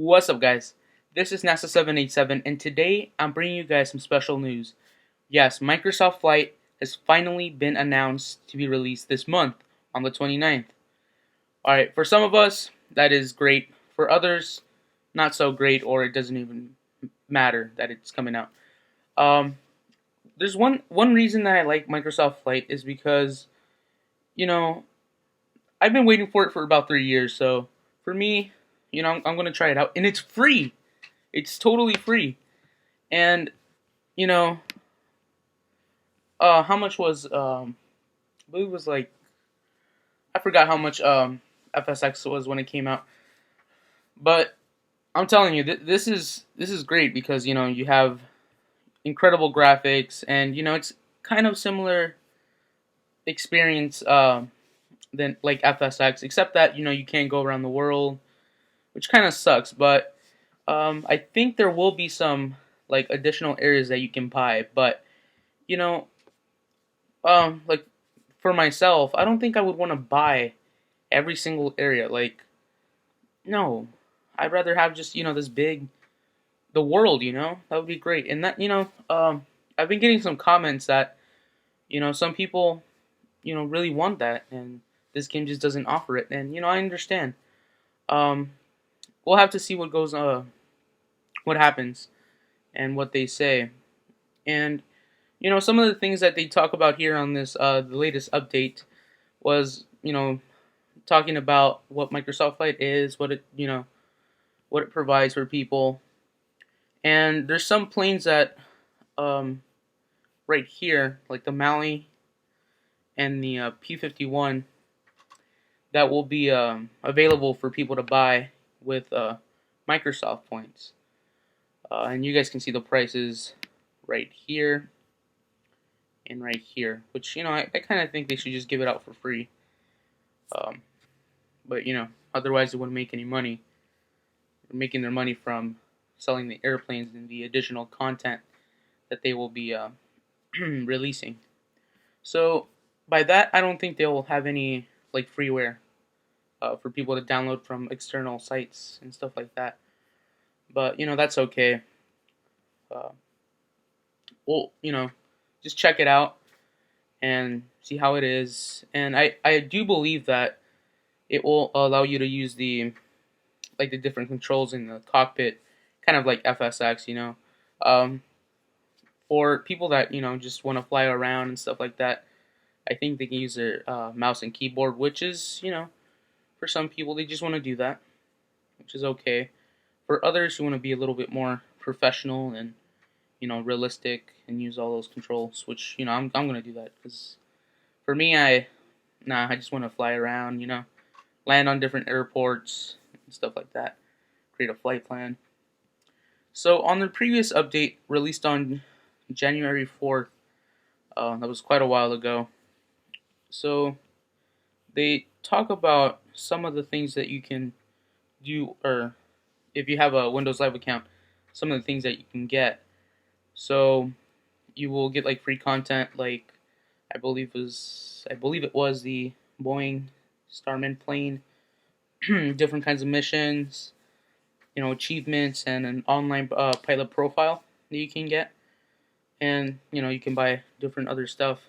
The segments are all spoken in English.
What's up, guys? This is NASA787, and today I'm bringing you guys some special news. Yes, Microsoft Flight has finally been announced to be released this month on the 29th. Alright, for some of us, that is great. For others, not so great, or it doesn't even matter that it's coming out. Um, there's one reason that I like Microsoft Flight is because, you know, I've been waiting for it for about 3 years, so for me, I'm going to try it out, and it's free. It's totally free. And you know, how much was I believe it was like I forgot how much FSX was when it came out. But I'm telling you, this is great because you have incredible graphics, and it's kind of similar experience than like FSX, except that you can't go around the world, which kind of sucks. But I think there will be some like additional areas that you can buy, but you know like for myself, I don't think I would want to buy every single area. Like, no, I'd rather have just this big the world. That would be great. And that I've been getting some comments that some people really want that, and this game just doesn't offer it. And I understand. Um, we'll have to see what happens and what they say. And some of the things that they talk about here on this the latest update was talking about what Microsoft Flight is, what it provides for people, and there's some planes that um, right here, like the Mali and the P-51, that will be available for people to buy with Microsoft points, and you guys can see the prices right here and right here, which I kind of think they should just give it out for free, um, but otherwise they wouldn't make any money. Making their money from selling the airplanes and the additional content that they will be releasing. So by that, I don't think they'll have any like freeware for people to download from external sites and stuff like that. But that's okay. Uh, well, just check it out and see how it is. And I do believe that it will allow you to use the different controls in the cockpit, kind of like FSX. Um, for people that just want to fly around and stuff like that, I think they can use their mouse and keyboard, which is for some people they just want to do that, which is okay. For others who want to be a little bit more professional and realistic and use all those controls, which I'm gonna do that because for me I just want to fly around, land on different airports and stuff like that, create a flight plan. So on the previous update released on January 4th, that was quite a while ago. So they talk about some of the things that you can do, or if you have a Windows Live account, some of the things that you can get. So you will get like free content, like I believe it was the Boeing Starman plane, different kinds of missions, achievements, and an online pilot profile that you can get, and you can buy different other stuff.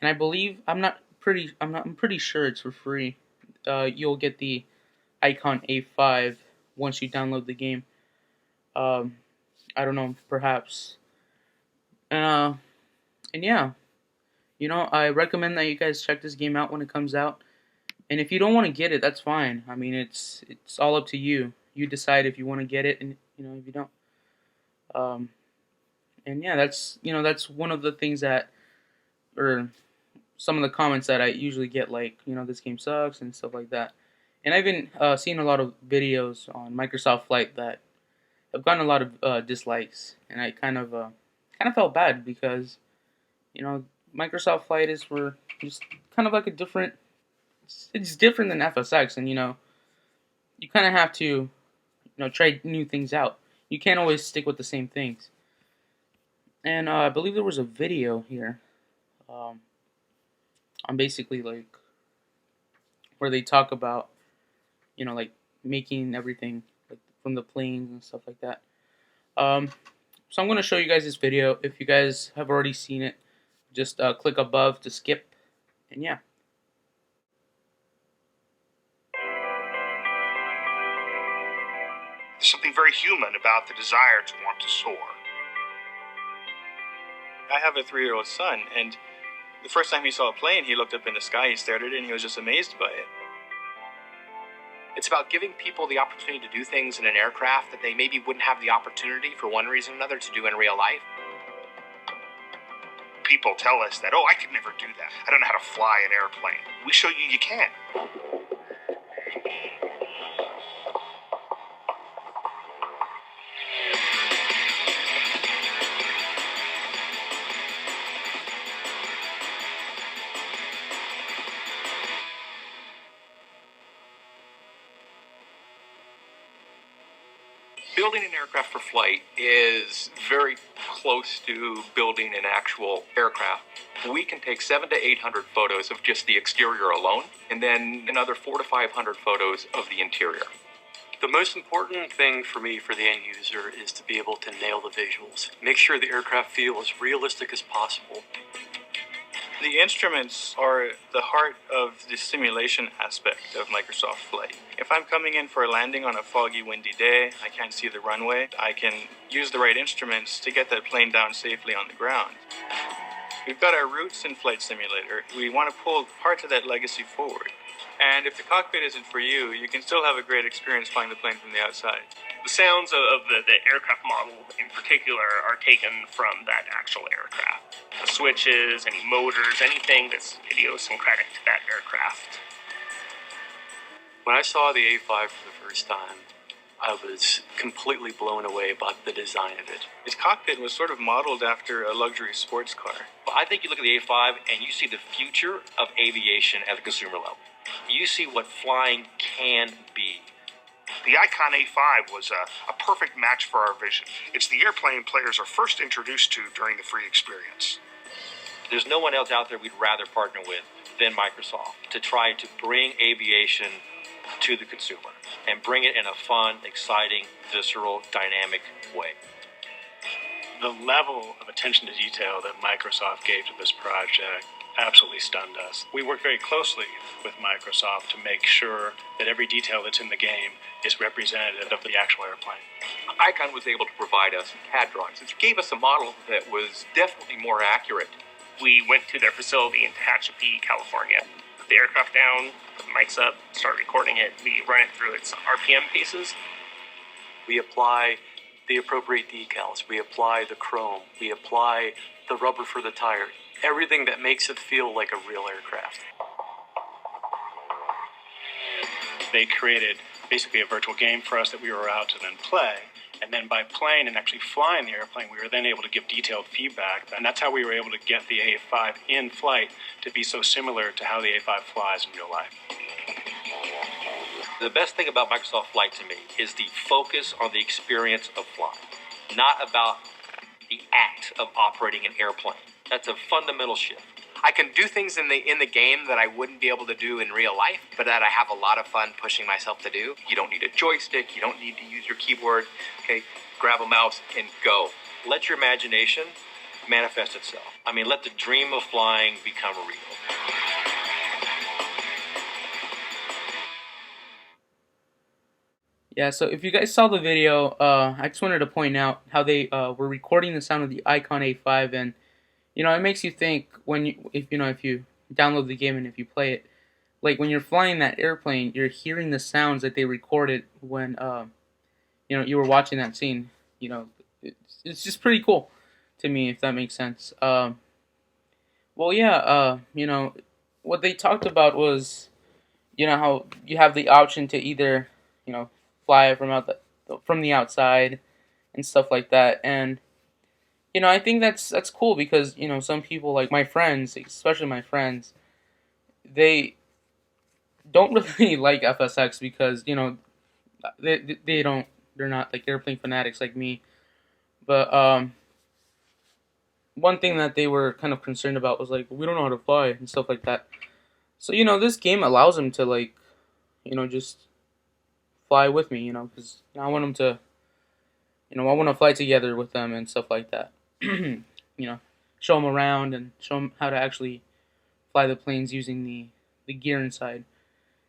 And I believe I'm pretty sure it's for free. You'll get the Icon A5 once you download the game. Um, I don't know, perhaps. Uh, and yeah, I recommend that you guys check this game out when it comes out. And if you don't want to get it, that's fine. I mean, it's all up to you. You decide if you want to get it, and if you don't. Um, and yeah, that's one of the things that, or some of the comments that I usually get, like this game sucks and stuff like that. And I've been seeing a lot of videos on Microsoft Flight that have gotten a lot of dislikes, and I kind of felt bad because you know Microsoft Flight is for just kind of like a different. It's different than FSX, and you kind of have to try new things out. You can't always stick with the same things. And I believe there was a video here um, on basically like where they talk about like making everything like from the planes and stuff like that. Um, so I'm going to show you guys this video. If you guys have already seen it, just click above to skip, and yeah. There's something very human about the desire to want to soar. I have a 3-year-old son, and the first time he saw a plane, he looked up in the sky, he stared at it, and he was just amazed by it. It's about giving people the opportunity to do things in an aircraft that they maybe wouldn't have the opportunity, for one reason or another, to do in real life. People tell us that, oh, I could never do that. I don't know how to fly an airplane. We show you you can. Building an aircraft for flight is very close to building an actual aircraft. We can take 700 to 800 photos of just the exterior alone, and then another 400 to 500 photos of the interior. The most important thing for me, for the end user, is to be able to nail the visuals. Make sure the aircraft feel as realistic as possible. The instruments are the heart of the simulation aspect of Microsoft Flight. If I'm coming in for a landing on a foggy, windy day, I can't see the runway, I can use the right instruments to get that plane down safely on the ground. We've got our roots in Flight Simulator. We want to pull parts of that legacy forward. And if the cockpit isn't for you, you can still have a great experience flying the plane from the outside. The sounds of the aircraft model in particular are taken from that actual aircraft. The switches, any motors, anything that's idiosyncratic to that aircraft. When I saw the A5 for the first time, I was completely blown away by the design of it. Its cockpit was sort of modeled after a luxury sports car. I think you look at the A5 and you see the future of aviation at the consumer level. You see what flying can be. The Icon A5 was a perfect match for our vision. It's the airplane players are first introduced to during the free experience. There's no one else out there we'd rather partner with than Microsoft to try to bring aviation to the consumer and bring it in a fun, exciting, visceral, dynamic way. The level of attention to detail that Microsoft gave to this project absolutely stunned us. We work very closely with Microsoft to make sure that every detail that's in the game is representative of the actual airplane. Icon was able to provide us CAD drawings. It gave us a model that was definitely more accurate. We went to their facility in Tehachapi, California. Put the aircraft down, put the mics up, start recording it. We run it through its RPM paces. We apply the appropriate decals. We apply the chrome. We apply the rubber for the tire. Everything that makes it feel like a real aircraft. They created basically a virtual game for us that we were out to then play. And then by playing and actually flying the airplane, we were then able to give detailed feedback. And that's how we were able to get the A5 in flight to be so similar to how the A5 flies in real life. The best thing about Microsoft Flight to me is the focus on the experience of flying, not about the act of operating an airplane. That's a fundamental shift. I can do things in the game that I wouldn't be able to do in real life, but that I have a lot of fun pushing myself to do. You don't need a joystick. You don't need to use your keyboard. Okay, grab a mouse and go. Let your imagination manifest itself. I mean, let the dream of flying become real. Yeah, so if you guys saw the video, I just wanted to point out how they were recording the sound of the Icon A5, and it makes you think when if you download the game and if you play it, like when you're flying that airplane, you're hearing the sounds that they recorded when you were watching that scene. It's just pretty cool to me, if that makes sense. Well, yeah, what they talked about was, how you have the option to either, fly from the outside and stuff like that, and I think that's cool because some people, like my friends, especially my friends, they don't really like FSX because they're not like airplane fanatics like me. But one thing that they were kind of concerned about was like, we don't know how to fly and stuff like that. So this game allows them to just fly with me, you know, because I want them to, you know, I want to fly together with them and stuff like that. You know, show them around and show them how to actually fly the planes using the gear inside.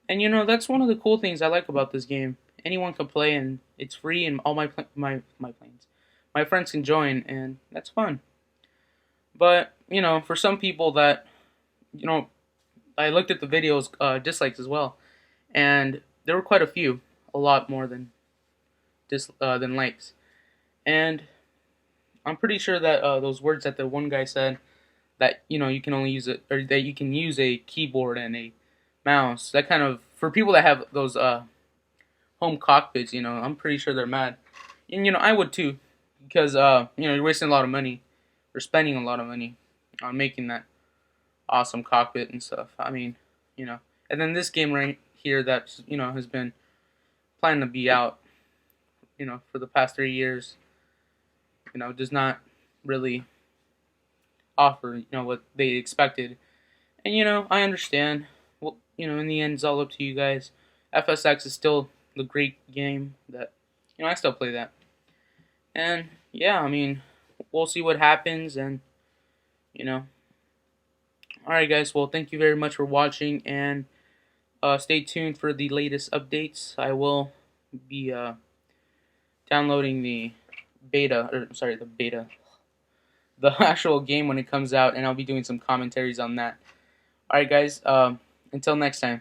And you know, that's one of the cool things I like about this game. Anyone can play, and it's free, and all my planes, my friends can join, and that's fun. But you know, for some people that, you know, I looked at the videos dislikes as well, and there were quite a few, a lot more than than likes. And I'm pretty sure that those words that the one guy said, that you know you can only use it, or that you can use a keyboard and a mouse, that kind of, for people that have those home cockpits, you know, I'm pretty sure they're mad. And you know, I would too, because you know, you're wasting a lot of money, or spending a lot of money on making that awesome cockpit and stuff. I mean, you know, and then this game right here that, you know, has been planning to be out, you know, for the past 3 years, you know, does not really offer, you know, what they expected. And you know, I understand. Well, you know, in the end, it's all up to you guys. FSX is still the great game that, you know, I still play that. And yeah, I mean, we'll see what happens, and you know. Alright guys, well, thank you very much for watching, and stay tuned for the latest updates. I will be downloading the the actual game when it comes out, and I'll be doing some commentaries on that. Alright guys, until next time.